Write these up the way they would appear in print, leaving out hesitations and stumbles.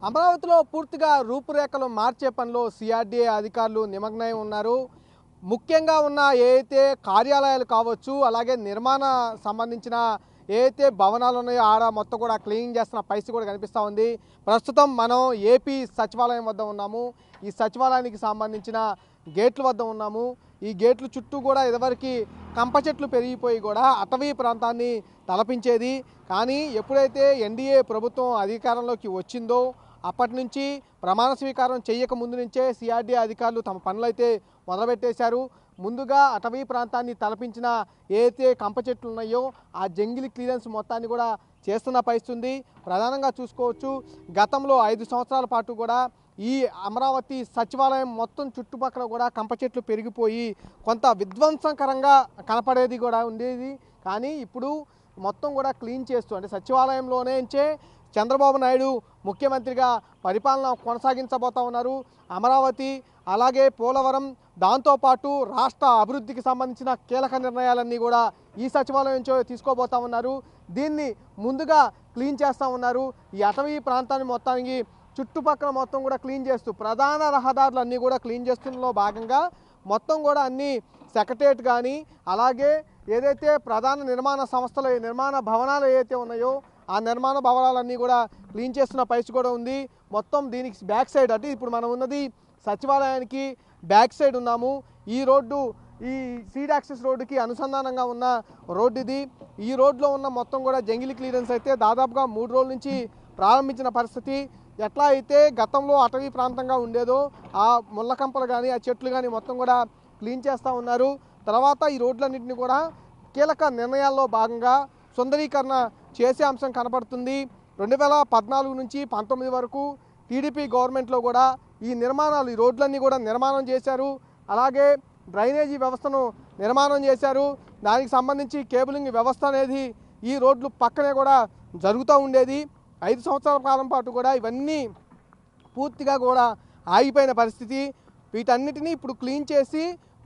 అమరావతిలో పూర్తిగా రూపురేఖలు మార్చే పనిలో సిఆర్డీఏ అధికారులు నిమగ్నమై ఉన్నారు. ముఖ్యంగా ఉన్న ఏదైతే కార్యాలయాలు కావచ్చు, అలాగే నిర్మాణ సంబంధించిన ఏదైతే భవనాలు ఉన్నాయో ఆడ మొత్తం కూడా క్లీనింగ్ చేస్తున్న పరిస్థితి కూడా కనిపిస్తూ ఉంది. ప్రస్తుతం మనం ఏపీ సచివాలయం వద్ద ఉన్నాము. ఈ సచివాలయానికి సంబంధించిన గేట్ల వద్ద ఉన్నాము. ఈ గేట్లు చుట్టూ కూడా ఇదివరకు కంప చెట్లు పెరిగిపోయి కూడా అటవీ ప్రాంతాన్ని తలపించేది. కానీ ఎప్పుడైతే ఎన్డీఏ ప్రభుత్వం అధికారంలోకి వచ్చిందో అప్పటి నుంచి ప్రమాణ స్వీకారం చేయక ముందు నుంచే సిఆర్డీఏ అధికారులు తమ పనులైతే మొదలుపెట్టేశారు. ముందుగా అటవీ ప్రాంతాన్ని తలపించిన ఏదైతే కంప చెట్లు ఉన్నాయో ఆ జంగిల్ క్లియరెన్స్ మొత్తాన్ని కూడా చేస్తున్న పరిస్థితి ఉంది. ప్రధానంగా చూసుకోవచ్చు, గతంలో 5 సంవత్సరాల పాటు కూడా ఈ అమరావతి సచివాలయం మొత్తం చుట్టుపక్కల కూడా కంప చెట్లు పెరిగిపోయి కొంత విధ్వంసకరంగా కనపడేది కూడా ఉండేది. కానీ ఇప్పుడు మొత్తం కూడా క్లీన్ చేస్తూ, అంటే సచివాలయంలోనే చంద్రబాబు నాయుడు ముఖ్యమంత్రిగా పరిపాలన కొనసాగించబోతా ఉన్నారు. అమరావతి అలాగే పోలవరం దాంతోపాటు రాష్ట్ర అభివృద్ధికి సంబంధించిన కీలక నిర్ణయాలన్నీ కూడా ఈ సచివాలయం నుంచి తీసుకోబోతా ఉన్నారు. దీన్ని ముందుగా క్లీన్ చేస్తూ ఉన్నారు. ఈ అటవీ ప్రాంతాన్ని మొత్తానికి చుట్టుపక్కల మొత్తం కూడా క్లీన్ చేస్తూ ప్రధాన రహదారులన్నీ కూడా క్లీన్ చేస్తున్నలో భాగంగా మొత్తం కూడా అన్ని సెక్రటరియట్ కానీ అలాగే ఏదైతే ప్రధాన నిర్మాణ సంస్థలు నిర్మాణ భవనాలు ఏవైతే ఉన్నాయో ఆ నిర్మాణ భవనాలన్నీ కూడా క్లీన్ చేస్తున్న పరిస్థితి కూడా ఉంది. మొత్తం దీనికి బ్యాక్ సైడ్, అంటే ఇప్పుడు మనం ఉన్నది సచివాలయానికి బ్యాక్ సైడ్ ఉన్నాము. ఈ రోడ్డు ఈ సీడ్ యాక్సెస్ రోడ్డుకి అనుసంధానంగా ఉన్న రోడ్డు ఇది. ఈ రోడ్లో ఉన్న మొత్తం కూడా జంగిల్ క్లియరెన్స్ అయితే దాదాపుగా 3 రోజుల నుంచి ప్రారంభించిన పరిస్థితి. ఎట్లా అయితే గతంలో అటవీ ప్రాంతంగా ఉండేదో ఆ ముళ్ళ కంపలు కానీ ఆ చెట్లు కానీ మొత్తం కూడా క్లీన్ చేస్తూ ఉన్నారు. తర్వాత ఈ రోడ్లన్నింటినీ కూడా కీలక నిర్ణయాల్లో భాగంగా సుందరీకరణ చేసే అంశం కనపడుతుంది. 2014 నుంచి 19 వరకు టీడీపీ గవర్నమెంట్లో కూడా ఈ నిర్మాణాలు, ఈ రోడ్లన్నీ కూడా నిర్మాణం చేశారు. అలాగే డ్రైనేజీ వ్యవస్థను నిర్మాణం చేశారు. దానికి సంబంధించి కేబులింగ్ వ్యవస్థ అనేది ఈ రోడ్లు పక్కనే కూడా జరుగుతూ ఉండేది. 5 సంవత్సరాల కాలం పాటు కూడా ఇవన్నీ పూర్తిగా కూడా ఆగిపోయిన పరిస్థితి. వీటన్నిటినీ ఇప్పుడు క్లీన్ చేసి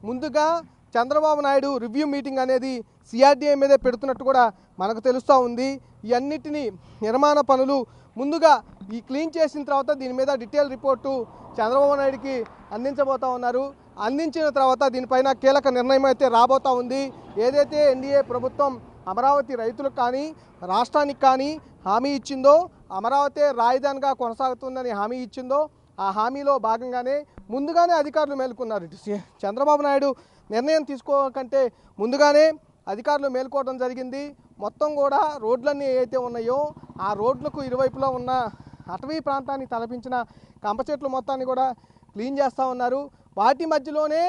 ముందుగా చంద్రబాబు నాయుడు రివ్యూ మీటింగ్ అనేది సిఆర్డీఏ మీదే పెడుతున్నట్టు కూడా మనకు తెలుస్తూ ఉంది. ఈ అన్నిటినీ నిర్మాణ పనులు ముందుగా ఈ క్లీన్ చేసిన తర్వాత దీని మీద డీటెయిల్ రిపోర్టు చంద్రబాబు నాయుడుకి అందించబోతూ ఉన్నారు. అందించిన తర్వాత దీనిపైన కీలక నిర్ణయం అయితే రాబోతూ ఉంది. ఏదైతే ఎన్డీఏ ప్రభుత్వం అమరావతి రైతులకు కానీ రాష్ట్రానికి కానీ హామీ ఇచ్చిందో, అమరావతి రాజధానిగా కొనసాగుతుందని హామీ ఇచ్చిందో ఆ హామీలో భాగంగానే ముందుగానే అధికారులు మేల్కొన్నారు. చంద్రబాబు నాయుడు నిర్ణయం తీసుకోకంటే ముందుగానే అధికారులు మేల్కోవడం జరిగింది. మొత్తం కూడా రోడ్లన్నీ ఏవైతే ఉన్నాయో ఆ రోడ్లకు ఇరువైపులా ఉన్న అటవీ ప్రాంతాన్ని తలపించిన కంప చెట్లు మొత్తాన్ని కూడా క్లీన్ చేస్తూ ఉన్నారు. వాటి మధ్యలోనే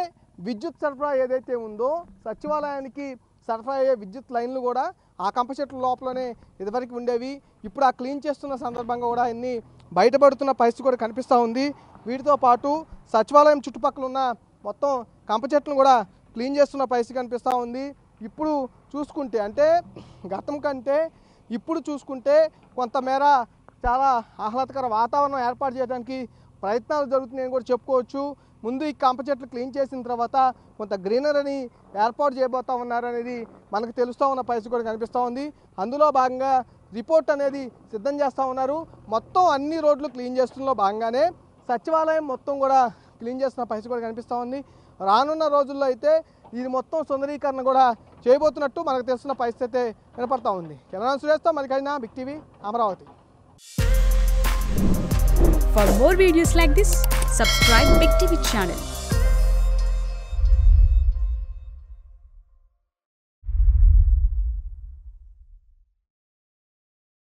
విద్యుత్ సరఫరా ఏదైతే ఉందో సచివాలయానికి సరఫరా అయ్యే విద్యుత్ లైన్లు కూడా ఆ కంప చెట్ల లోపలనే ఇదివరకు ఉండేవి. ఇప్పుడు ఆ క్లీన్ చేస్తున్న సందర్భంగా కూడా అన్ని బయటపడుతున్న పరిస్థితి కూడా కనిపిస్తూ ఉంది. వీటితో పాటు సచివాలయం చుట్టుపక్కల ఉన్న మొత్తం కంప చెట్లను కూడా క్లీన్ చేస్తున్న పరిస్థితి కనిపిస్తూ ఉంది. ఇప్పుడు చూసుకుంటే, అంటే గతం కంటే ఇప్పుడు చూసుకుంటే కొంతమేర చాలా ఆహ్లాదకర వాతావరణం ఏర్పాటు చేయడానికి ప్రయత్నాలు జరుగుతున్నాయని కూడా చెప్పుకోవచ్చు. ముందు ఈ కంప చెట్లు క్లీన్ చేసిన తర్వాత కొంత గ్రీనరీని ఏర్పాటు చేయబోతూ ఉన్నారనేది మనకు తెలుస్తూ ఉన్న పరిస్థితి కూడా కనిపిస్తూ ఉంది. అందులో భాగంగా రిపోర్ట్ అనేది సిద్ధం చేస్తూ ఉన్నారు. మొత్తం అన్ని రోడ్లు క్లీన్ చేస్తున్నలో భాగంగానే సచివాలయం మొత్తం కూడా క్లీన్ చేస్తున్న పరిస్థితి కూడా కనిపిస్తూ ఉంది. రానున్న రోజుల్లో అయితే ఇది మొత్తం సుందరీకరణ కూడా చేయబోతున్నట్టు మనకు తెలుస్తున్న పరిస్థితి అయితే కనపడతా ఉంది. కెమెరా సురేష్తో Mallikarjuna, big TV, Amaravati. For more videos like this, subscribe Big TV channel.